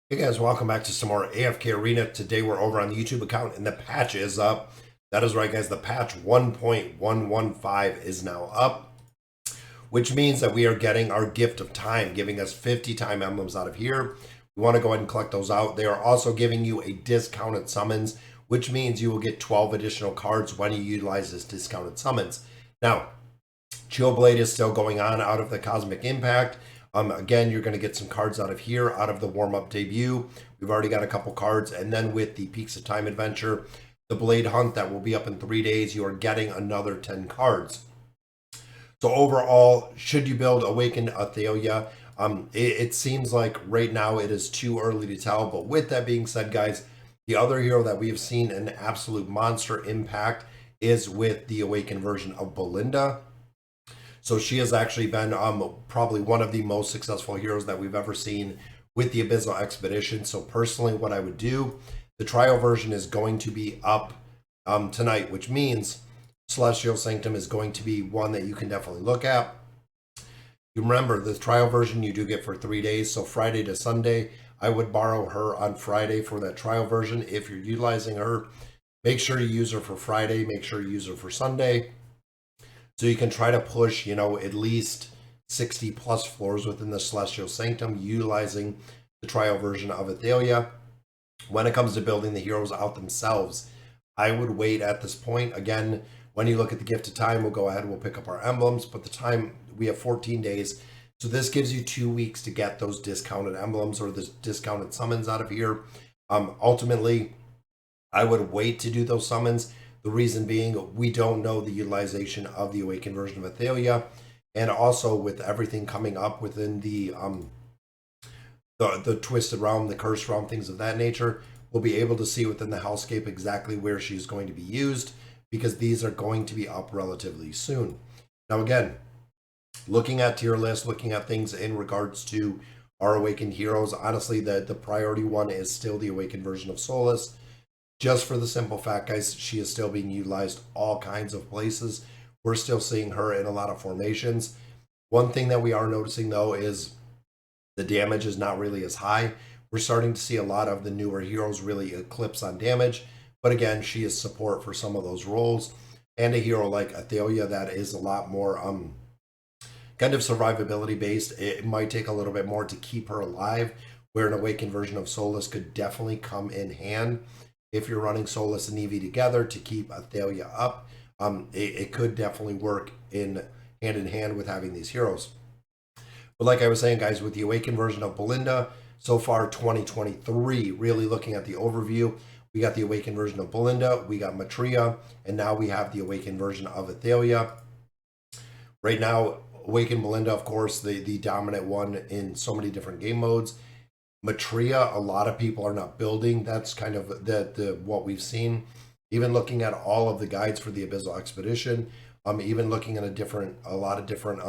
Hey guys, welcome back to some more AFK Arena. Today we're over on the YouTube account and the patch is up. That is right guys, the patch 1.115 is now up, which means that we are getting our gift of time, giving us 50 time emblems out of here. We want to go ahead and collect those out. They are also giving you a discounted summons, which means you will get 12 additional cards when you utilize this discounted summons. Now, Chill Blade is still going on out of the Cosmic Impact. Again, you're going to get some cards out of here, out of the warm-up debut. We've already got a couple cards. And then with the Peaks of Time adventure, the Blade Hunt that will be up in 3 days, you are getting another 10 cards. So overall, should you build Awakened Athalia? It seems like right now it is too early to tell. But with that being said, guys, the other hero that we have seen an absolute monster impact is with the Awakened version of Belinda. So she has actually been probably one of the most successful heroes that we've ever seen with the Abyssal Expedition. So personally, what I would do, the trial version is going to be up tonight, which means Celestial Sanctum is going to be one that you can definitely look at. You remember the trial version you do get for 3 days. So Friday to Sunday, I would borrow her on Friday for that trial version. If you're utilizing her, make sure you use her for Friday. Make sure you use her for Sunday. So you can try to push, at least 60 plus floors within the Celestial Sanctum utilizing the trial version of Athalia. When it comes to building the heroes out themselves, I would wait at this point. Again, when you look at the gift of time, we'll go ahead and we'll pick up our emblems, but the time, we have 14 days. So this gives you 2 weeks to get those discounted emblems or the discounted summons out of here. Ultimately, I would wait to do those summons. The reason being, we don't know the utilization of the Awakened version of Athalia, and also with everything coming up within the Twisted Realm, the Cursed Realm, things of that nature, we'll be able to see within the Hellscape exactly where she's going to be used, because these are going to be up relatively soon. Now again, looking at tier list, looking at things in regards to our Awakened heroes, honestly, the priority one is still the Awakened version of Solus. Just for the simple fact, guys, she is still being utilized all kinds of places. We're still seeing her in a lot of formations. One thing that we are noticing, though, is the damage is not really as high. We're starting to see a lot of the newer heroes really eclipse on damage. But again, she is support for some of those roles. And a hero like Athalia that is a lot more kind of survivability based. It might take a little bit more to keep her alive, where an Awakened version of Solus could definitely come in hand. If you're running Solus and Eevee together to keep Athalia up, it could definitely work in hand with having these heroes. But like I was saying, guys, with the Awakened version of Belinda, so far 2023, really looking at the overview, we got the Awakened version of Belinda, we got Matria, and now we have the Awakened version of Athalia. Right now, Awakened Belinda, of course, the dominant one in so many different game modes. Matria, a lot of people are not building. That's kind of the what we've seen. Even looking at all of the guides for the Abyssal Expedition, even looking at a lot of different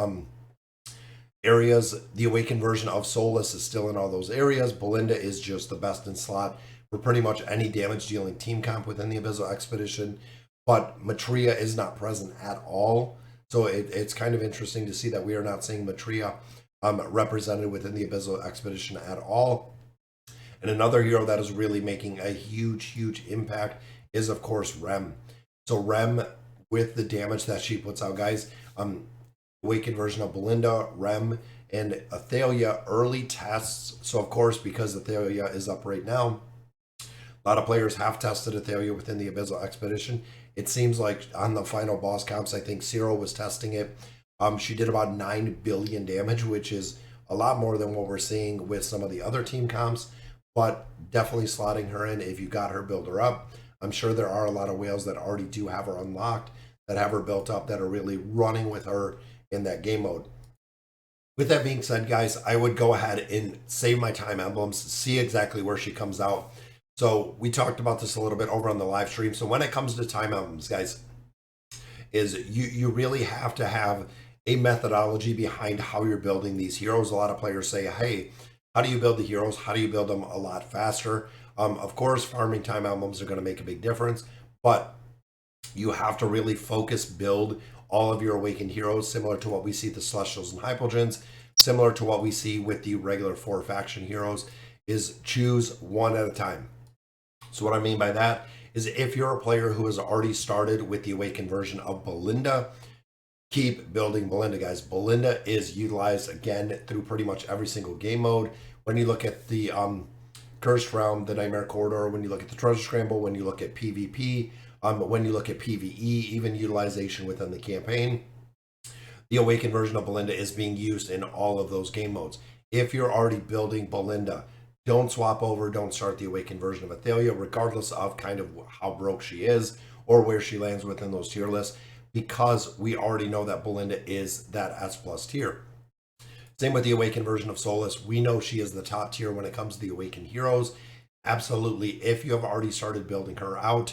areas. The Awakened version of Solus is still in all those areas. Belinda is just the best in slot for pretty much any damage dealing team comp within the Abyssal Expedition. But Matria is not present at all. So it's kind of interesting to see that we are not seeing Matria represented within the Abyssal Expedition at all. And another hero that is really making a huge impact is, of course, Rem. So Rem, with the damage that she puts out, guys, Awakened version of Belinda, Rem, and Athalia early tests. So, of course, because Athalia is up right now, a lot of players have tested Athalia within the Abyssal Expedition. It seems like on the final boss comps, I think Zero was testing it. She did about 9 billion damage, which is a lot more than what we're seeing with some of the other team comps, but definitely slotting her in if you got her, build her up. I'm sure there are a lot of whales that already do have her unlocked, that have her built up, that are really running with her in that game mode. With that being said, guys, I would go ahead and save my time emblems, see exactly where she comes out. So we talked about this a little bit over on the live stream. So when it comes to time emblems, guys, is you really have to have a methodology behind how you're building these heroes. A lot of players say, hey, how do you build the heroes? How do you build them a lot faster? Of course, farming time emblems are going to make a big difference, but you have to really focus, build all of your Awakened heroes, similar to what we see the Celestials and Hypogeans, similar to what we see with the regular 4 faction heroes. is choose one at a time. So what I mean by that is if you're a player who has already started with the awakened version of Belinda, keep building Belinda, guys. Belinda is utilized again through pretty much every single game mode. When you look at the Cursed Realm, the Nightmare Corridor, when you look at the Treasure Scramble, when you look at PvP, when you look at PvE, even utilization within the campaign, the awakened version of Belinda is being used in all of those game modes. If you're already building Belinda, don't swap over, don't start the awakened version of Athalia, regardless of kind of how broke she is or where she lands within those tier lists, because we already know that Belinda is that S+ tier. Same with the awakened version of Solus. We know she is the top tier when it comes to the awakened heroes. Absolutely, if you have already started building her out,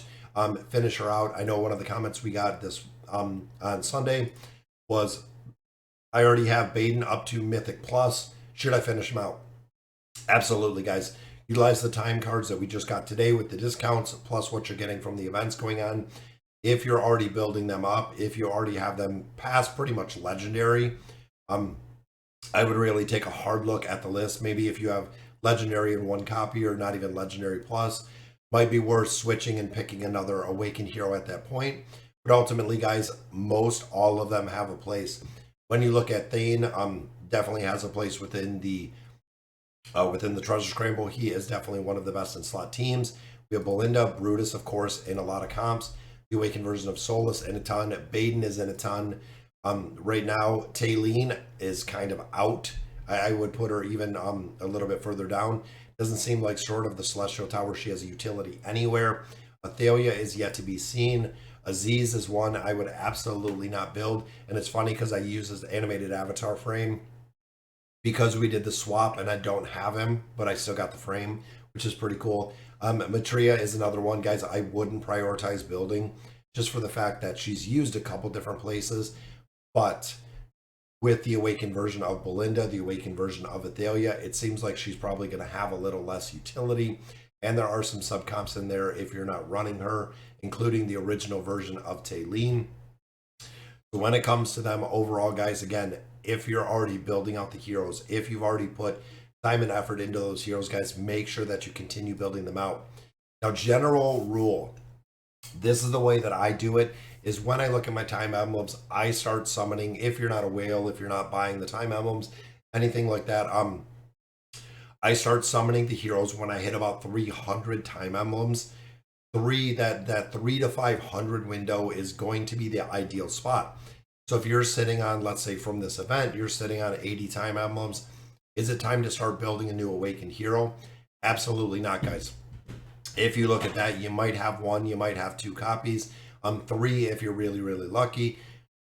finish her out. I know one of the comments we got this on Sunday was, I already have Baden up to Mythic Plus. Should I finish him out? Absolutely, guys. Utilize the time cards that we just got today with the discounts, plus what you're getting from the events going on. If you're already building them up, if you already have them past pretty much legendary, I would really take a hard look at the list. Maybe if you have legendary in one copy or not even legendary plus, might be worth switching and picking another awakened hero at that point. But ultimately, guys, most all of them have a place. When you look at Thane, definitely has a place within the Treasure Scramble. He is definitely one of the best in slot teams. We have Belinda, Brutus, of course, in a lot of comps. The awakened version of Solus in a ton. Baden is in a ton. Right now, Taylene is kind of out. I would put her even a little bit further down. Doesn't seem like, short of the Celestial Tower, she has a utility anywhere. Athalia is yet to be seen. Aziz is one I would absolutely not build. And it's funny because I use his animated avatar frame because we did the swap and I don't have him, but I still got the frame, which is pretty cool. Matria is another one, guys, I wouldn't prioritize building just for the fact that she's used a couple different places. But with the awakened version of Belinda, the awakened version of Athalia, it seems like she's probably going to have a little less utility. And there are some subcomps in there if you're not running her, including the original version of Taylene. So when it comes to them overall, guys, again, if you're already building out the heroes, if you've already put time and effort into those heroes, guys, make sure that you continue building them out. Now, general rule, this is the way that I do it, is when I look at my time emblems, I start summoning. If you're not a whale, if you're not buying the time emblems, anything like that, I start summoning the heroes when I hit about 300 time emblems. That 3 to 500 window is going to be the ideal spot. So if you're sitting on, let's say from this event, you're sitting on 80 time emblems, is it time to start building a new awakened hero? Absolutely not, guys. If you look at that, you might have one, you might have two copies, three if you're really, really lucky.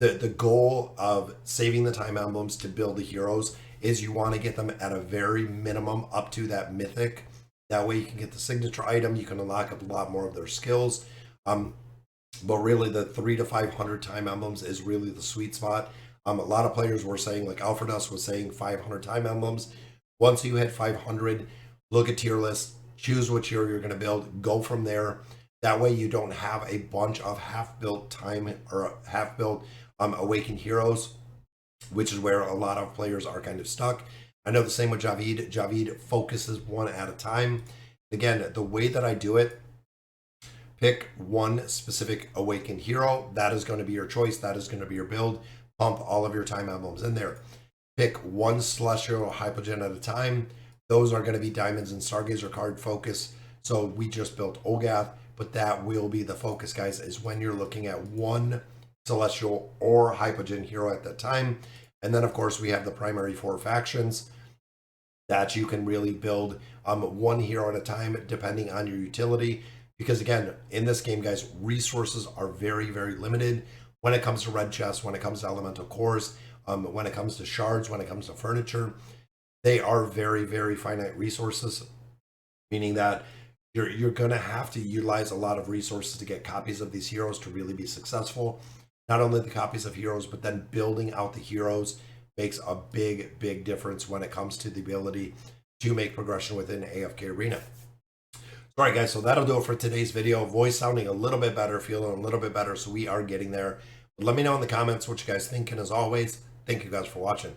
The goal of saving the time emblems to build the heroes is you want to get them at a very minimum up to that mythic. That way you can get the signature item, you can unlock up a lot more of their skills. But really the 300 to 500 time emblems is really the sweet spot. A lot of players were saying, like Alfredos was saying, 500 time emblems. Once you hit 500, look at tier list, choose which hero you're going to build, go from there. That way you don't have a bunch of half-built time or half-built awakened heroes, which is where a lot of players are kind of stuck. I know the same with Javid. Javid focuses one at a time. Again, the way that I do it, pick one specific awakened hero. That is going to be your choice. That is going to be your build. Pump all of your time emblems in there. Pick one Celestial Hypogen at a time. Those are going to be Diamonds and Stargazer card focus. So we just built Olgath, but that will be the focus, guys, is when you're looking at one Celestial or Hypogen hero at that time. And then, of course, we have the primary 4 factions that you can really build one hero at a time, depending on your utility. Because, again, in this game, guys, resources are very, very limited when it comes to red chests, when it comes to elemental cores, when it comes to shards, when it comes to furniture. They are very, very finite resources, meaning that you're going to have to utilize a lot of resources to get copies of these heroes to really be successful. Not only the copies of heroes, but then building out the heroes makes a big, big difference when it comes to the ability to make progression within AFK Arena. All right, guys, so that'll do it for today's video. Voice sounding a little bit better, feeling a little bit better, so we are getting there. But let me know in the comments what you guys think, and as always, thank you guys for watching.